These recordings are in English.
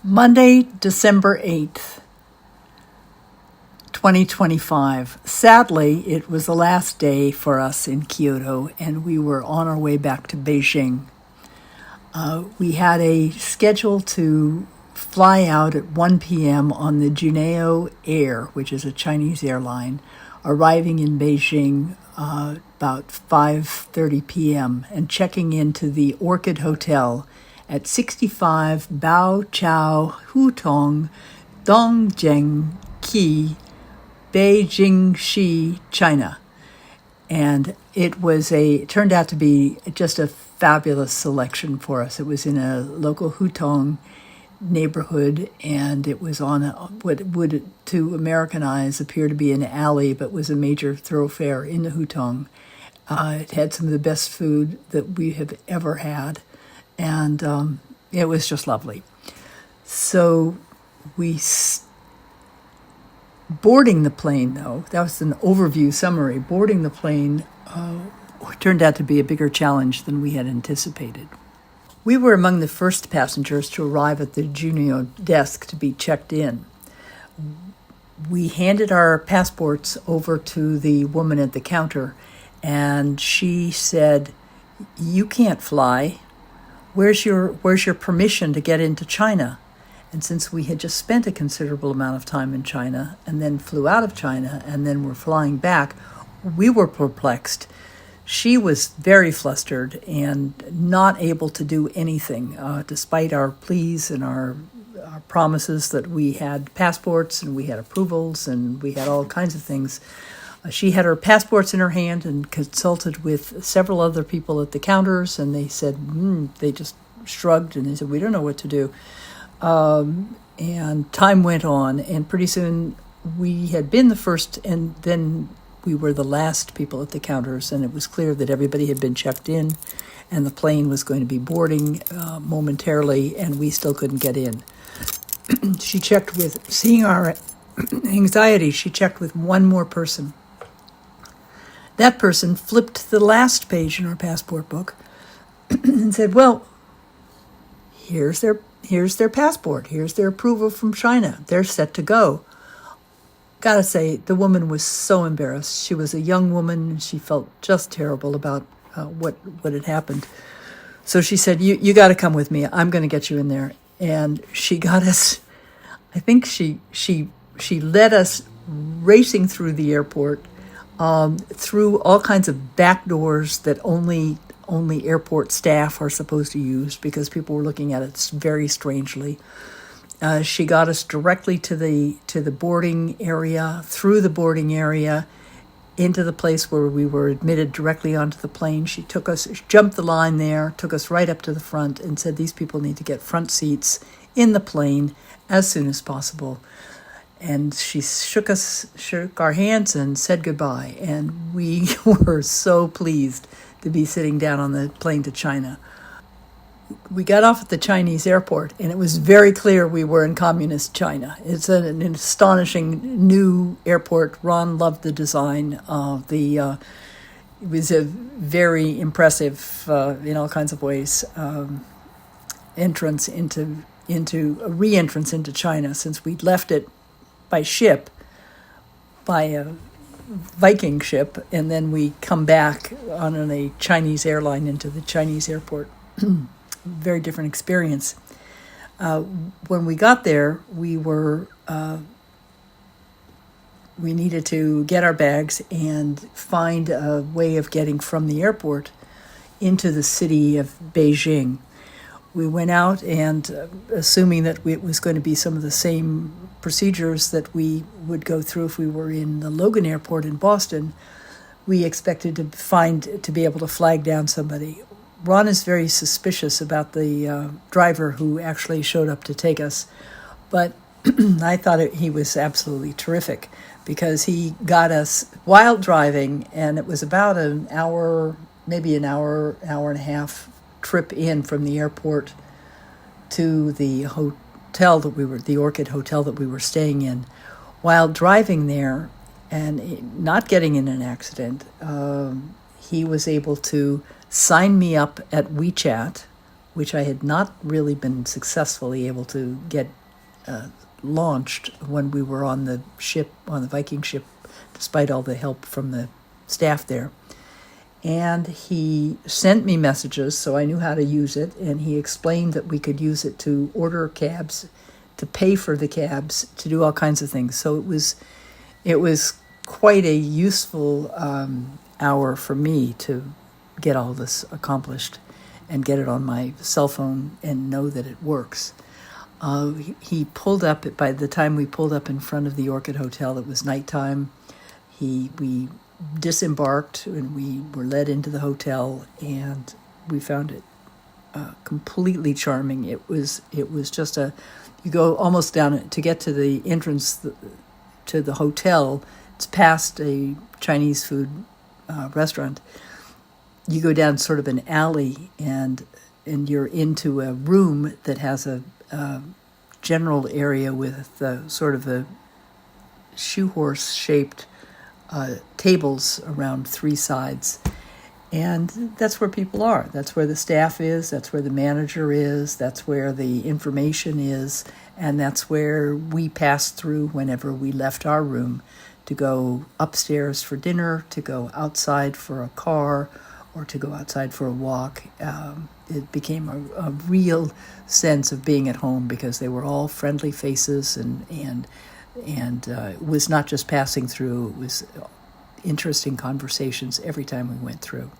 Monday, December 8th, 2025. Sadly, it was the last day for us in Kyoto, and we were on our way back to Beijing. We had a schedule to fly out at 1 p.m. on the Juneo Air, which is a Chinese airline, arriving in Beijing about 5:30 p.m. and checking into the Orchid Hotel at 65 Bao Chao Hutong, Dongjing Qi, Beijing Shi, China. And it turned out to be just a fabulous selection for us. It was in a local Hutong neighborhood, and it was on what would, to Americanize, appear to be an alley, but was a major thoroughfare in the Hutong. It had some of the best food that we have ever had, and it was just lovely. So boarding the plane, though, that was an overview summary. Boarding the plane turned out to be a bigger challenge than we had anticipated. We were among the first passengers to arrive at the Juneo desk to be checked in. We handed our passports over to the woman at the counter, and she said, "You can't fly. Where's your permission to get into China?" And since we had just spent a considerable amount of time in China and then flew out of China and then were flying back, we were perplexed. She was very flustered and not able to do anything, despite our pleas and our promises that we had passports and we had approvals and we had all kinds of things. She had her passports in her hand and consulted with several other people at the counters, and they said, they just shrugged and they said, "We don't know what to do." And time went on, and pretty soon we had been the first, and then we were the last people at the counters, and it was clear that everybody had been checked in, and the plane was going to be boarding momentarily, and we still couldn't get in. She checked with, seeing our anxiety, she checked with one more person. That person flipped the last page in our passport book and said, "Well, here's their passport. Here's their approval from China. They're set to go." Gotta say, the woman was so embarrassed. She was a young woman, and she felt just terrible about what had happened. So she said, "You got to come with me. I'm going to get you in there." And she got us. I think she led us racing through the airport, through all kinds of back doors that only airport staff are supposed to use, because people were looking at it very strangely. She got us directly to the boarding area, through the boarding area, into the place where we were admitted directly onto the plane. She jumped the line there, took us right up to the front, and said these people need to get front seats in the plane as soon as possible. And she shook our hands and said goodbye. And we were so pleased to be sitting down on the plane to China. We got off at the Chinese airport, and it was very clear we were in communist China. It's an astonishing new airport. Ron loved the design. It was a very impressive, in all kinds of ways, re-entrance into China, since we'd left it by ship, by a Viking ship, and then we come back on a Chinese airline into the Chinese airport. Very different experience. When we got there, we needed to get our bags and find a way of getting from the airport into the city of Beijing. We went out, and assuming that it was going to be some of the same procedures that we would go through if we were in the Logan Airport in Boston, we expected to be able to flag down somebody. Ron is very suspicious about the driver who actually showed up to take us, but I thought he was absolutely terrific, because he got us while driving, and it was about an hour, maybe an hour and a half trip in from the airport to the the Orchid Hotel that we were staying in. While driving there and not getting in an accident, he was able to sign me up at WeChat which I had not really been successfully able to get launched when we were on the ship, on the Viking ship, despite all the help from the staff there. And he sent me messages, so I knew how to use it, and he explained that we could use it to order cabs, to pay for the cabs, to do all kinds of things. So it was quite a useful hour for me to get all this accomplished and get it on my cell phone and know that it works. He pulled up, by the time we pulled up in front of the Orchid Hotel, it was nighttime. We disembarked and we were led into the hotel, and we found it completely charming. It was just you go almost down to get to the entrance to the hotel. It's past a Chinese food restaurant. You go down sort of an alley, and you're into a room that has a general area with sort of a shoehorse-shaped tables around three sides. And that's where people are. That's where the staff is. That's where the manager is. That's where the information is. And that's where we passed through whenever we left our room to go upstairs for dinner, to go outside for a car, or to go outside for a walk. It became a real sense of being at home because they were all friendly faces, and it was not just passing through. It was interesting conversations every time we went through.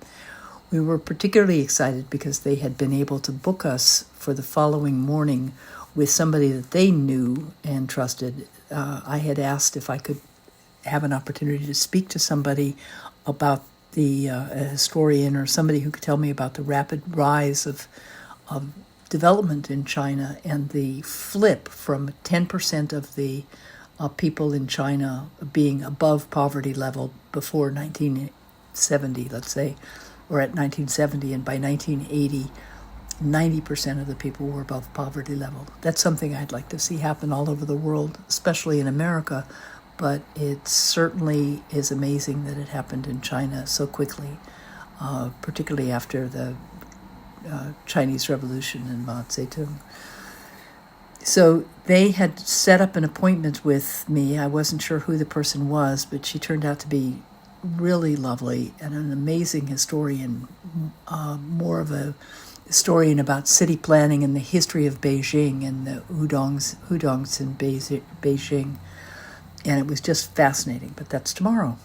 We were particularly excited because they had been able to book us for the following morning with somebody that they knew and trusted. I had asked if I could have an opportunity to speak to somebody about a historian or somebody who could tell me about the rapid rise of development in China and the flip from 10% of the people in China being above poverty level before 1970, let's say, or at 1970, and by 1980, 90% of the people were above poverty level. That's something I'd like to see happen all over the world, especially in America, but it certainly is amazing that it happened in China so quickly, particularly after the Chinese Revolution and Mao Zedong. So they had set up an appointment with me. I wasn't sure who the person was, but she turned out to be really lovely and an amazing historian, more of a historian about city planning and the history of Beijing and the hudongs in Beijing. And it was just fascinating, but that's tomorrow.